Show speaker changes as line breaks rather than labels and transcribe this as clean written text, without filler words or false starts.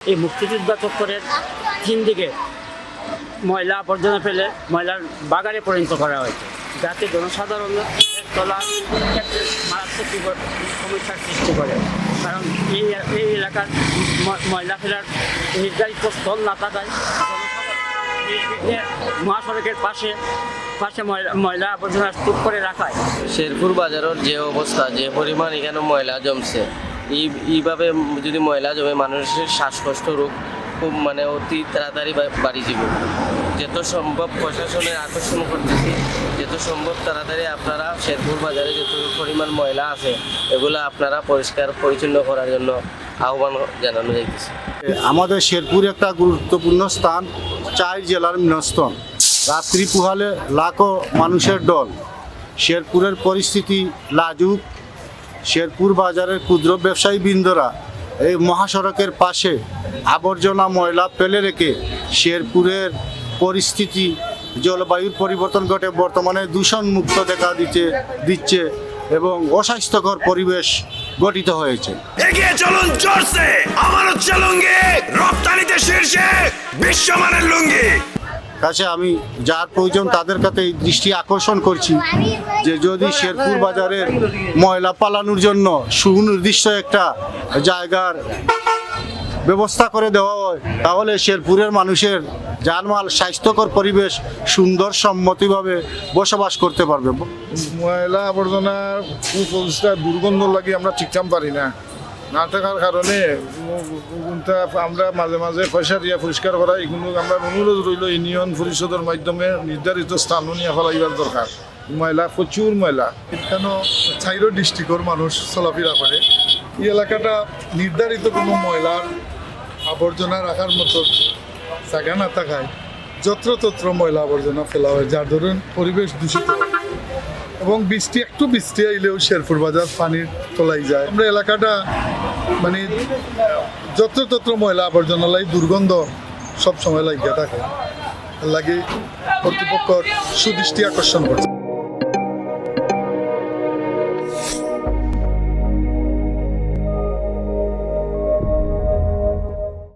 এই মুক্তিযোদ্ধা চত্বরের তিন দিকে ময়লা আবর্জনা ফেলে ময়লার বাগানে পরিণত করা হয়েছে, যাতে জনসাধারণের চলার ক্ষেত্রে মারাত্মক সমস্যার সৃষ্টি করে। কারণ এই এলাকার ময়লা ফেলার নির্ধারিত স্থল না থাকায় মহাসড়কের পাশে ময়লা আবর্জনা স্তূপ করে রাখায়
শেরপুর বাজারের যে অবস্থা, যে পরিমাণ এখানে ময়লা জমছে, এইভাবে যদি ময়লা জমে মানুষের শ্বাসকষ্ট রোগ খুব অতি তাড়াতাড়ি বাড়ি যাবে। যত সম্ভব প্রশাসনের আকর্ষণ করতেছি, যত সম্ভব তাড়াতাড়ি আপনারা শেরপুর বাজারে যত পরিমাণ ময়লা আছে এগুলো আপনারা পরিষ্কার পরিচ্ছন্ন করার জন্য আহ্বান জানানো যাইতেছে।
আমাদের শেরপুর একটা গুরুত্বপূর্ণ স্থান, 4 জেলার মিলনস্থল। রাত্রি পুহালে লাখো মানুষের দল। শেরপুরের পরিস্থিতি লাজুক। শেরপুর বাজারের ক্ষুদ্র ব্যবসায়ী বৃন্দরা এই মহাসড়কের পাশে আবর্জনা ময়লা ফেলে রেখে শেরপুরের পরিস্থিতি, জলবায়ুর পরিবর্তন ঘটে বর্তমানে দূষণমুক্ত দেখা দিচ্ছে এবং অস্বাস্থ্যকর পরিবেশ গঠিত হয়েছে।
এগিয়ে চলুন জোরসে, আমার হচ্ছে লুঙ্গি, রপ্তানিতে শীর্ষে, বিশ্বমানের লুঙ্গি।
কাছে আমি যার প্রয়োজন তাদের কাছে দৃষ্টি আকর্ষণ করছি যে যদি শেরপুর বাজারের ময়লা পালানোর জন্য সুনির্দিষ্ট একটা জায়গার ব্যবস্থা করে দেওয়া হয়, তাহলে শেরপুরের মানুষের জানমাল স্বাস্থ্যকর পরিবেশ সুন্দর সম্মতিভাবে বসবাস করতে পারবে।
ময়লা আবর্জনা কুপরিষ্কার দুর্গন্ধ লাগে, আমরা ঠিকঠাক পারি না থাকার কারণে আমরা মাঝে মাঝে পয়সা দিয়ে পরিষ্কার করা, এগুলো আমরা অনুরোধ রইল ইউনিয়ন পরিষদের মাধ্যমে নির্ধারিত স্থান নিয়ে ফেলাইবার দরকার। ময়লা, প্রচুর ময়লা, এখানে 4 ডিস্ট্রিক্টের মানুষ চলাফেরা করে। এই এলাকাটা নির্ধারিত কোনো ময়লার আবর্জনা রাখার মতো জায়গা না থাকায় যত্রতত্র ময়লা আবর্জনা ফেলা হয়, যার ধরুন পরিবেশ দূষিত হয় এবং একটু বৃষ্টি আইলেও শেরপুর বাজার পানির তলাই যায়। আমরা এলাকাটা যত্রতত্র ময়লা আবর্জনা লাই দুর্গন্ধ সব সময় লাগিয়ে থাকে, লাগে কর্তৃপক্ষ সুদৃষ্টি আকর্ষণ করছে।